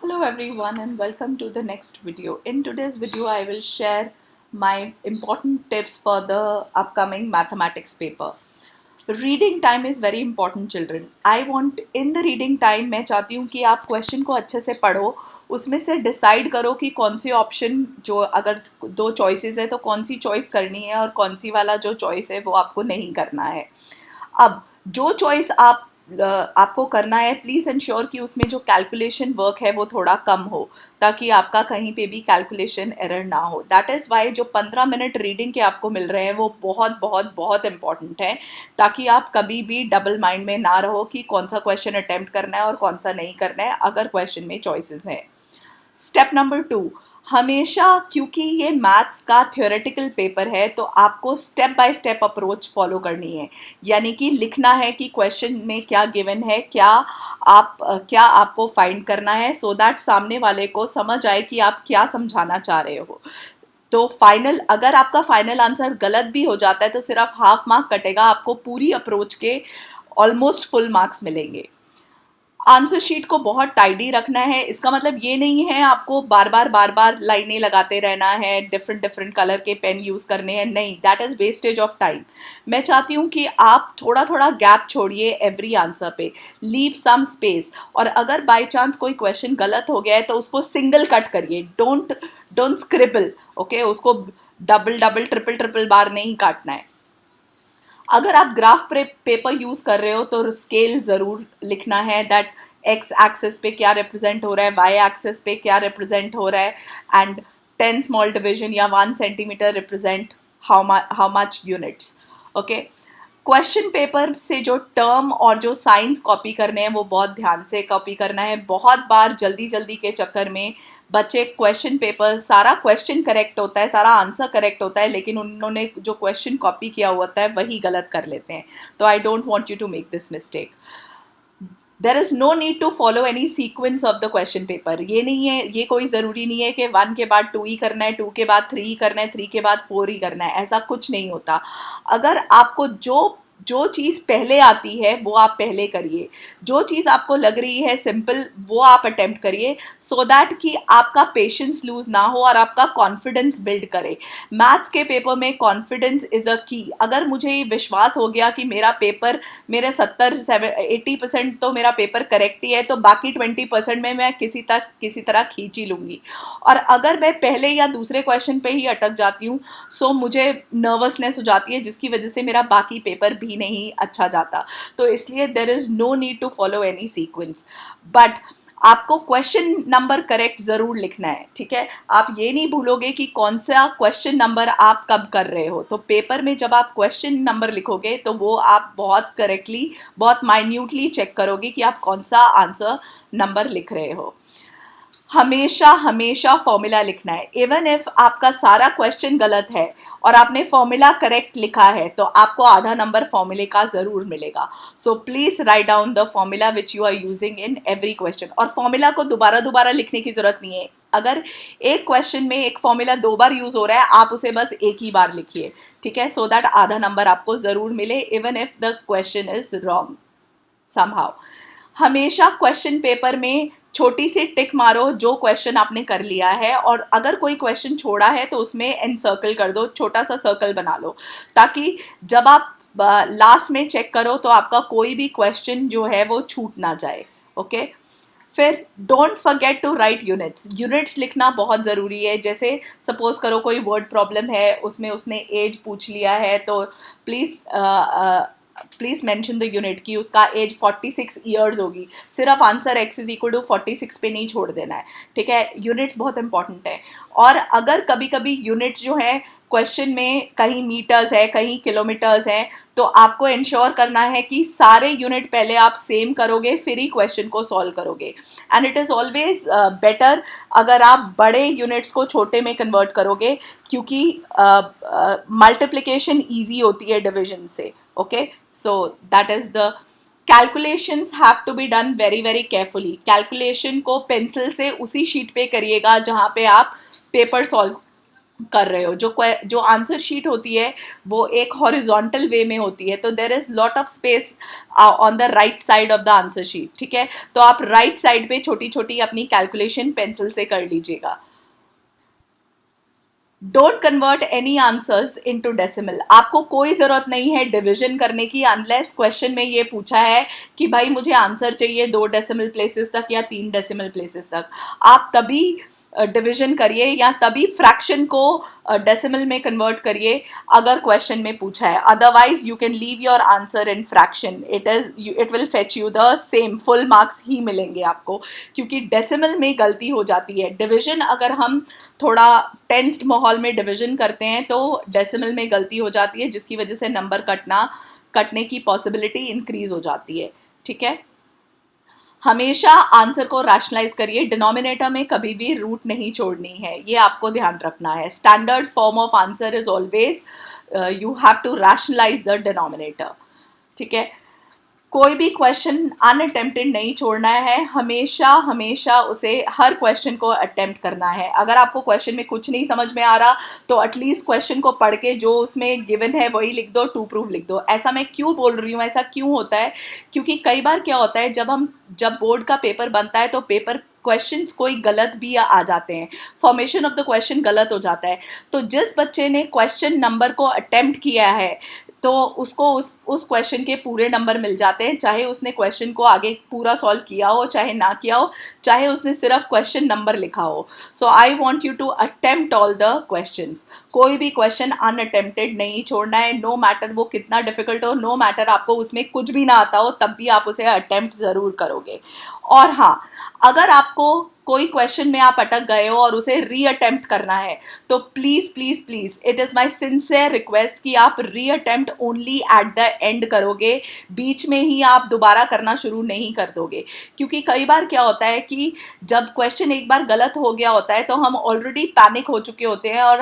Hello everyone and welcome to the next video. In today's video I will share my important tips for the upcoming mathematics paper. Reading time is very important children. I want in the reading time मैं चाहती हूँ कि आप question को अच्छे से पढ़ो, उसमें से डिसाइड करो कि कौन सी ऑप्शन जो अगर दो चॉइसेस है तो कौन सी चॉइस करनी है और कौन सी वाला जो चॉइस है वो आपको नहीं करना है। अब जो चॉइस आपको करना है प्लीज़ इंश्योर कि उसमें जो कैलकुलेशन वर्क है वो थोड़ा कम हो ताकि आपका कहीं पे भी कैलकुलेशन एरर ना हो। दैट इज़ वाई जो 15 मिनट रीडिंग के आपको मिल रहे हैं वो बहुत बहुत बहुत इंपॉर्टेंट है ताकि आप कभी भी डबल माइंड में ना रहो कि कौन सा क्वेश्चन अटेम्प्ट करना है और कौन सा नहीं करना है अगर क्वेश्चन में चॉइसेस हैं। स्टेप नंबर 2, हमेशा क्योंकि ये मैथ्स का थ्योरेटिकल पेपर है तो आपको step by step approach follow करनी है, यानी कि लिखना है कि क्वेश्चन में क्या गिवन है, क्या आपको फाइंड करना है सो दैट सामने वाले को समझ आए कि आप क्या समझाना चाह रहे हो। तो अगर आपका फाइनल आंसर गलत भी हो जाता है तो सिर्फ हाफ मार्क कटेगा, आपको पूरी अप्रोच के ऑलमोस्ट फुल मार्क्स मिलेंगे। आंसर शीट को बहुत टाइडी रखना है, इसका मतलब ये नहीं है आपको बार बार लाइनें लगाते रहना है, डिफरेंट डिफरेंट कलर के पेन यूज़ करने हैं, नहीं, that is wastage of time. मैं चाहती हूँ कि आप थोड़ा थोड़ा गैप छोड़िए एवरी आंसर पे, लीव सम स्पेस, और अगर बाय चांस कोई क्वेश्चन गलत हो गया है तो उसको सिंगल कट करिए, डोंट स्क्रिबल, ओके, उसको डबल डबल ट्रिपल ट्रिपल बार नहीं काटना है। अगर आप ग्राफ पेपर यूज़ कर रहे हो तो स्केल ज़रूर लिखना है, दैट एक्स एक्सिस पे क्या रिप्रेजेंट हो रहा है, वाई एक्सिस पे क्या रिप्रेजेंट हो रहा है, एंड 10 स्मॉल डिवीजन या 1 centimetre represent how much units. Okay, question paper से जो टर्म और जो साइंस कॉपी करने हैं वो बहुत ध्यान से कॉपी करना है। बहुत बार जल्दी जल्दी के चक्कर में बच्चे क्वेश्चन पेपर, सारा क्वेश्चन करेक्ट होता है, सारा आंसर करेक्ट होता है, लेकिन उन्होंने जो क्वेश्चन कॉपी किया होता है वही गलत कर लेते हैं। तो I don't want you to make this mistake. There is no need to follow any sequence of the question paper. ये नहीं है, ये कोई ज़रूरी नहीं है कि 1 के बाद 2 ही करना है, 2 के बाद 3 ही करना है, 3 के बाद 4 ही करना है, ऐसा कुछ नहीं होता। अगर आपको जो जो चीज़ पहले आती है वो आप पहले करिए, जो चीज़ आपको लग रही है सिंपल वो आप अटेम्प्ट करिए, सो दैट कि आपका पेशेंस लूज ना हो और आपका कॉन्फिडेंस बिल्ड करे। मैथ्स के पेपर में कॉन्फिडेंस इज़ अ की। अगर मुझे ये विश्वास हो गया कि मेरा पेपर, मेरे 80% तो मेरा पेपर करेक्ट ही है, तो बाकी 20% में मैं किसी तरह खींच ही लूँगी। और अगर मैं पहले या दूसरे क्वेश्चन पे ही अटक जाती हूँ सो मुझे नर्वसनेस हो जाती है, जिसकी वजह से मेरा बाकी पेपर भी नहीं अच्छा जाता। तो इसलिए there is no need to follow any sequence, but आपको क्वेश्चन नंबर करेक्ट ज़रूर लिखना है, ठीक है। आप ये नहीं भूलोगे कि कौन सा क्वेश्चन नंबर आप कब कर रहे हो। तो पेपर में जब आप क्वेश्चन नंबर लिखोगे तो वो आप बहुत करेक्टली, बहुत माइन्यूटली चेक करोगे कि आप कौन सा आंसर नंबर लिख रहे हो। हमेशा हमेशा फॉर्मूला लिखना है। इवन इफ आपका सारा क्वेश्चन गलत है और आपने फॉर्मूला करेक्ट लिखा है तो आपको आधा नंबर फॉर्मूले का ज़रूर मिलेगा। So please write down the formula which you are using in every question. और फॉर्मूला को दोबारा दोबारा लिखने की ज़रूरत नहीं है। अगर एक क्वेश्चन में एक फॉर्मूला 2 बार यूज़ हो रहा है, आप उसे बस एक ही बार लिखिए, ठीक है, सो दैट आधा नंबर आपको ज़रूर मिले even if the question is wrong somehow. हमेशा क्वेश्चन पेपर में छोटी सी टिक मारो जो क्वेश्चन आपने कर लिया है, और अगर कोई क्वेश्चन छोड़ा है तो उसमें एनसर्कल कर दो, छोटा सा सर्कल बना लो, ताकि जब आप लास्ट में चेक करो तो आपका कोई भी क्वेश्चन जो है वो छूट ना जाए। ओके, फिर don't forget to write units. Units लिखना बहुत ज़रूरी है। जैसे सपोज करो कोई वर्ड प्रॉब्लम है, उसमें उसने एज पूछ लिया है, तो please please mention the unit की उसका एज 46 ईयर्स होगी। सिर्फ answer x is equal to 46 पे नहीं छोड़ देना है, ठीक है। यूनिट्स बहुत इंपॉर्टेंट है। और अगर कभी कभी यूनिट्स जो है क्वेश्चन में कहीं मीटर्स है, कहीं किलोमीटर्स है, तो आपको इंश्योर करना है कि सारे यूनिट पहले आप सेम करोगे फिर ही क्वेश्चन को सॉल्व करोगे। And it is always better अगर आप बड़े यूनिट्स को छोटे में कन्वर्ट करोगे, क्योंकि मल्टीप्लिकेशन ईजी होती है डिविजन से। Okay, so that is the calculations have to be done very very carefully. Calculation को पेंसिल से उसी शीट पे करिएगा जहाँ पे आप पेपर सॉल्व कर रहे हो। जो आंसर शीट होती है वो एक हॉरिजॉन्टल वे में होती है, तो there is lot of space on the right side of the answer sheet, ठीक है। तो आप राइट साइड पे छोटी छोटी अपनी कैलकुलेशन पेंसिल से कर लीजिएगा। Don't convert any answers into decimal. आपको कोई जरूरत नहीं है डिवीजन करने की, अनलेस क्वेश्चन में ये पूछा है कि भाई मुझे आंसर चाहिए 2 डेसिमल प्लेसेस तक या 3 डेसिमल प्लेसेस तक, आप तभी डिवीजन करिए या तभी फ्रैक्शन को डेसिमल में कन्वर्ट करिए अगर क्वेश्चन में पूछा है। Otherwise you can leave your answer in fraction, it will fetch you the same, full marks ही मिलेंगे आपको, क्योंकि डेसिमल में गलती हो जाती है। डिवीजन अगर हम थोड़ा टेंस्ड माहौल में डिवीजन करते हैं तो डेसिमल में गलती हो जाती है, जिसकी वजह से नंबर कटने की पॉसिबिलिटी इंक्रीज हो जाती है, ठीक है। हमेशा आंसर को रैशनलाइज करिए, डिनोमिनेटर में कभी भी रूट नहीं छोड़नी है, ये आपको ध्यान रखना है। Standard form of answer is always you have to rationalise the denominator, ठीक है। कोई भी क्वेश्चन अनअटेम्प्टेड नहीं छोड़ना है, हमेशा हमेशा उसे हर क्वेश्चन को अटेम्प्ट करना है। अगर आपको क्वेश्चन में कुछ नहीं समझ में आ रहा तो एटलीस्ट क्वेश्चन को पढ़ के जो उसमें गिवन है वही लिख दो, टू प्रूफ लिख दो। ऐसा मैं क्यों बोल रही हूँ, ऐसा क्यों होता है, क्योंकि कई बार क्या होता है जब बोर्ड का पेपर बनता है तो पेपर क्वेश्चंस कोई गलत भी आ जाते हैं, फॉर्मेशन ऑफ द क्वेश्चन गलत हो जाता है। तो जिस बच्चे ने क्वेश्चन नंबर को अटेम्प्ट किया है तो उसको उस क्वेश्चन के पूरे नंबर मिल जाते हैं, चाहे उसने क्वेश्चन को आगे पूरा सॉल्व किया हो चाहे ना किया हो, चाहे उसने सिर्फ क्वेश्चन नंबर लिखा हो। So I want you to attempt all the questions. कोई भी क्वेश्चन अनअटेम्प्टेड नहीं छोड़ना है, नो मैटर वो कितना डिफिकल्ट हो, नो मैटर आपको उसमें कुछ भी ना आता हो, तब भी आप उसे अटेम्प्ट ज़रूर करोगे। और हाँ, अगर आपको कोई क्वेश्चन में आप अटक गए हो और उसे रीअटेम्प्ट करना है तो please please please it is my sincere request कि आप reattempt only at the end करोगे, बीच में ही आप दोबारा करना शुरू नहीं कर दोगे। क्योंकि कई बार क्या होता है कि जब क्वेश्चन एक बार गलत हो गया होता है तो हम ऑलरेडी पैनिक हो चुके होते हैं, और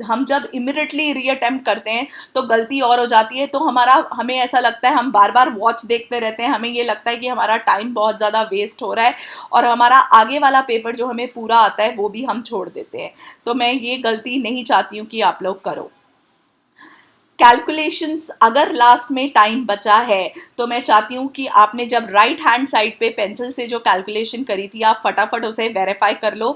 हम जब इमिडिएटली रीअटेम्प्ट करते हैं तो गलती और हो जाती है। तो हमें ऐसा लगता है, हम बार बार वॉच देखते रहते हैं, हमें ये लगता है कि हमारा टाइम बहुत ज़्यादा वेस्ट हो रहा है और हमारा आगे वाला पेपर जो हमें पूरा आता है वो भी हम छोड़ देते हैं। तो मैं ये गलती नहीं चाहती हूँ कि आप लोग करो। कैलकुलेशंस अगर लास्ट में टाइम बचा है तो मैं चाहती हूँ कि आपने जब राइट हैंड साइड पे पेंसिल से जो कैलकुलेशन करी थी आप फटाफट उसे वेरीफाई कर लो,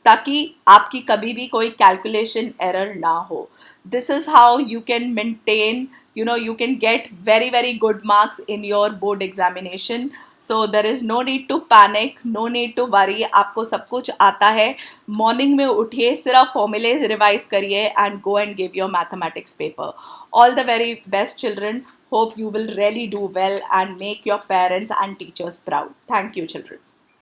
ताकि आपकी कभी भी कोई कैलकुलेशन एरर ना हो। This is how you can maintain, you can get very very good marks in your board examination. So there is no need to panic, no need to worry, आपको सब कुछ आता है। मॉर्निंग में उठिए, सिर्फ फॉर्मूले रिवाइज करिए and go and give your mathematics paper. All the very best children, hope you will really do well and make your parents and teachers proud. Thank you children.